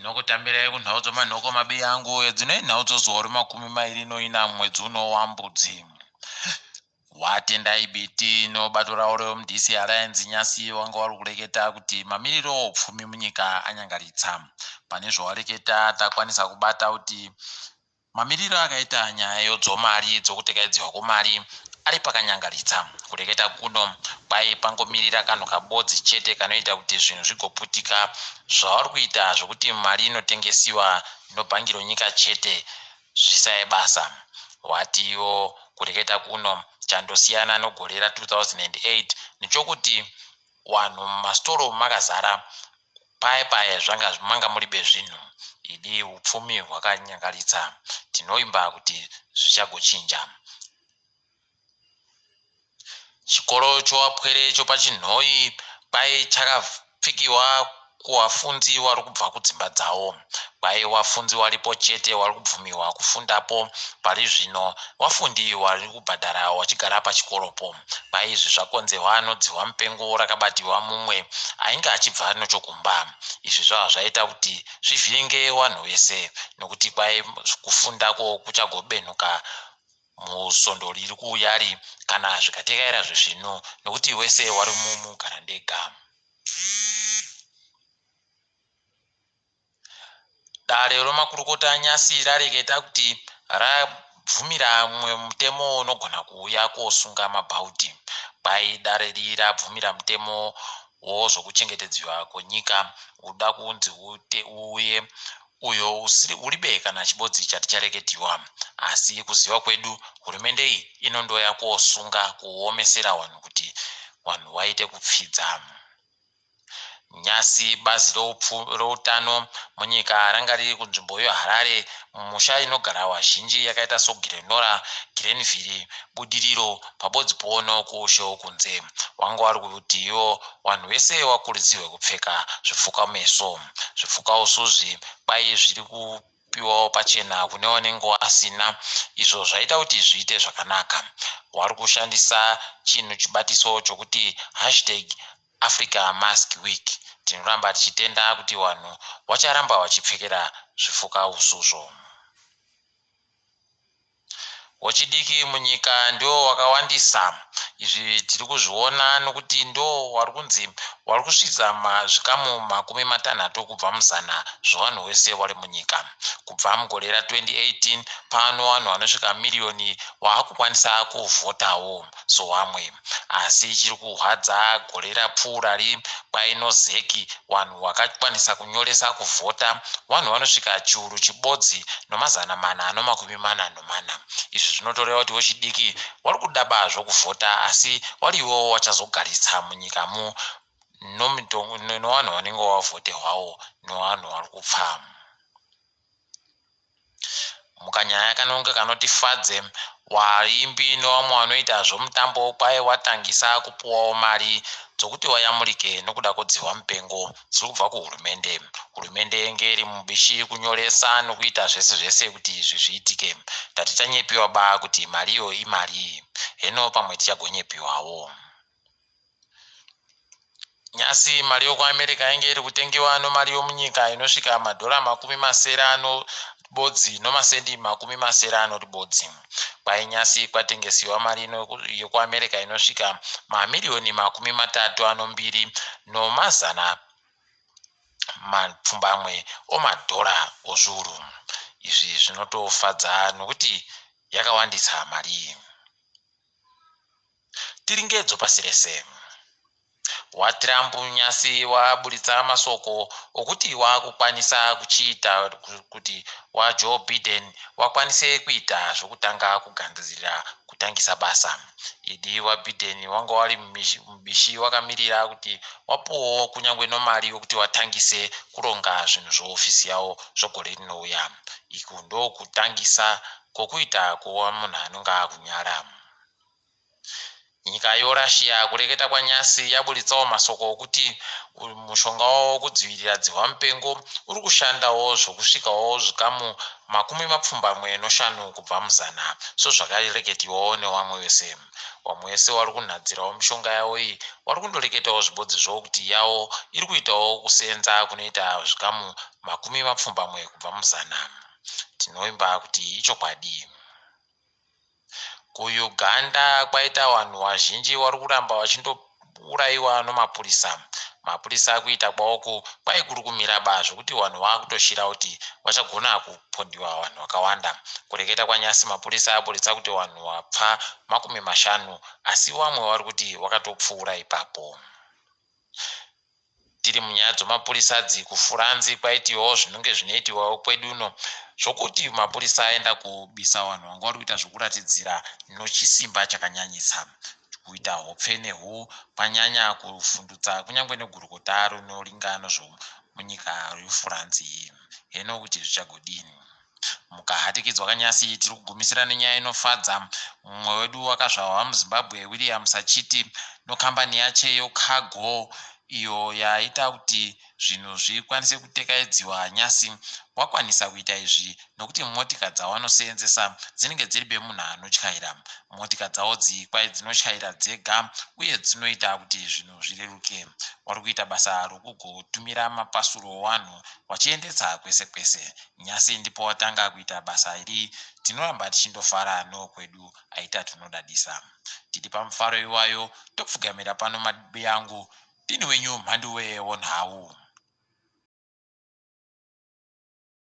Nokutambira kunhau dzomanhoko mabi yangu edzinoi nhau dzozori 24 mwedzi uno waMbudzi. Watendai biti nobatora oro mDC Alliance Nyasi wanga wari kureketa kuti mamiriro opfumi munyika anyangaritsa. Pane zvawareketa takwanisa kubata kuti mamiriro akaita nyaya yodzomari dzokutekaidzwa kwemari ari pakanyangaritsa. Kureketa kuno kwai pangomirira kanhu kabodzi chete kanoita kuti zvinhu zvigoputika. Zvavari kuita zvokuti mari inotengesiwa inobhangiro nyika chete zvisaye basa. Watiwo kureketa kuno chandosiyana nogore ra2008 nechokuti wanhu mumastoro makazara paye zvanga manga muribe zvinhu. Idi upfumi hwakanyangaritsa. Tinoimba kuti zvichagochinja. Chikoro chowapwere chopachinhoi kwai chakapfikiwa kuvafunzi vari kubva kudzimba dzavo. Kwai vafunzi varipo chete vari kubvumirwa kufundapo. Pari zvino vafundi vari kubhadhara vachigara pachikoropo. Kwai izvi zvakonzerwa anodziwa mupengo rakabatirwa mumwe ainge achibva nechokumba. Izvi zvava zvaita kuti zvivhiringe vanhu vese nokuti kwai kufundako kuchagobenuka musondo riri kuuyari kana zvikatekaira zvezvino nokuti wese wari mugara ndega. Dare romakurukota Nyasi rareketa kuti rabvumira mumwe mutemo unogona kuuya kosunga mabhaudhi. Kwai dare riri rabvumira mutemo wozvokuchengetedzwa kwenyika uda kunzi uye uyo uribe kana chibodzi chati chareketiwa. Asi kuziva kwedu hurumende iyi inondoya kosunga kuomesera vanhu kuti vanhu vaite kupfidza. Nyasi bazi routano munyika ranga riri kunzvimbo yeHarare musha inogara vazhinji yakaita soGrenora, Grenville, Budiriro, Pabodzi Pono kuushewo kunze. Wanga wari kuti iwo vanhu vese vakurudzirwe kupfeka zvifuka meso. Zvifuka usuzvi kwai zviri kupiwawo pachena kune vanenge vasina. Izvo zvaita kuti zviite zvakanaka. Wari kushandisa chinhu chibatiso chokuti #Africa Mask Week. Tinoramba tichitenda kuti vanhu vacharamba vachipfekera zvifuka usuzvo. Wechidiki munyika ndio wakawandisa. Izvi tiri kuzviona nokuti ndo wari kunzi wari kusvitsa zvikamu 60 kubva muzana zvavanhu vese vari munyika. Kubva mugore ra2018 pano vanhu vanosvika miriyoni vaakukwanisa kuvhotawo sovamwe. Asi chiri kuhwadza gore rapfuura kwainozeki vanhu vakakwanisa kunyoresa kuvhota vanhu vanosvika chiuru chibodzi no440. Izvi zvinotoreva kuti wechidiki wari kudabazvo kuvhota asi wariwo wachazogaritsa munyikamo nevanhu vanenge vavhoterwawo nevanhu vari kupfa. Mukanyaya kanonge kanotifadze vaimbi nevamwe vanoita zvomutambo kwai watangisa kupuwawo mari dzokuti vayamurike nokuda kwedziwa mupengo dziri kubva kuhurumende. Hurumende yenge iri mubishi kunyoresa nokuita zvese kuti izvi zviitike. Tati tanyepiwa kuti mariyo imari. Heno pamwe tichagonyepiwawo. Nyasi mari yokuAmerica yenge iri kutengiwa nomari yomunyika inosvika $80 bodzi nomasendi 80 bodzi. Kwai Nyasi kwatengesiwa mari yokuAmerica inosvika mamiriyoni 32 nomazana mapfumbamwe omadhora ozviuru. Izvi zvinotofadza nokuti yakawandisa mari. Tiringedzo pasi rese. WaTrump Nyasi waburitsa masoko okuti wakukwanisa kuchiita kuti waJoe Biden wakwanise kuita zvokutanga kugadzirira kutangisa basa. Idi waBiden wanga wari mubishi wakamirira kuti wapuwawo kunyangwe nomari yokuti watangise kuronga zvinhu zveofisi yawo zvegore rinouya. Iku ndo kutangisa kwokuita kuva munhu anonga akunyara. Nyika yoRussia kureketa kwaNyasi yaburitsawo masoko okuti mushonga wavo wokudzivirira dzihwa mupengo uri kushandawo zvokusvikawo zvikamu 75 kubva muzana sezvakareketiwawo nevamwe vese. Vamwe vese vari kunhadzirawo mishonga yavo iyi vari kundoreketawo zvibodzi zvokuti yavo iri kuitawo kusenza kunoita zvikamu makumi mapfumbamwe kubva muzana. Tinoimba kuti ichokwadi. KuUganda kwaita vanhu vazhinji vari kuramba vachindouraiwa nomapurisa. Mapurisa akuita kwaoko kwai kuri kumira zvekuti vanhu vakutoshira kuti vachagona kupondiwa vanhu vakawanda. Kureketa kwanyasi mapurisa aburitsa kuti vanhu vapfa 50, asi vamwe vari kuti vakatopfuura ipapo. Tiri munyaya dzemapurisa kufuranzi kwaitiwo zvinenge zvinoitiwawo kwedu uno zvokuti mapurisa aenda kubisa vanhu vanga vari kuita zvokuratidzira nochisimba chakanyanyisa, kuita hopfe nehu kwanyanya kuvhundutsa kunyange negurukota rinoringa nezvomunyika yefuranzi iyi. Heno kuti zvichagodini. Mukahatikidzwa kanyasi tiri kugumisira nenyaya inofadza. Mumwe wedu wakazvarwa muZimbabwe William Sachiti nokambani yache yoCargo iyo yaita kuti zvinhu zvikwanise kutekaidziwa nyasi, wakwanisa kuita izvi nokuti motika dzavanosenzesa dzinenge dziri bemunhu anotyaira. Motika dzawo kwai dzinotyaira dzega uye dzinoita kuti zvinhu zvireruke. Wari kuita basa rokugotumira mapasuro evanhu wachiendetsa kwese kwese. Nyasi ndipo watanga kuita basa iri. Tinoramba tichindofara nokwedu aita tunodadisa. Tiri pamufaro iwayo topfugamira pano mabibi angu. Ndini wenyu mhandu weonhau.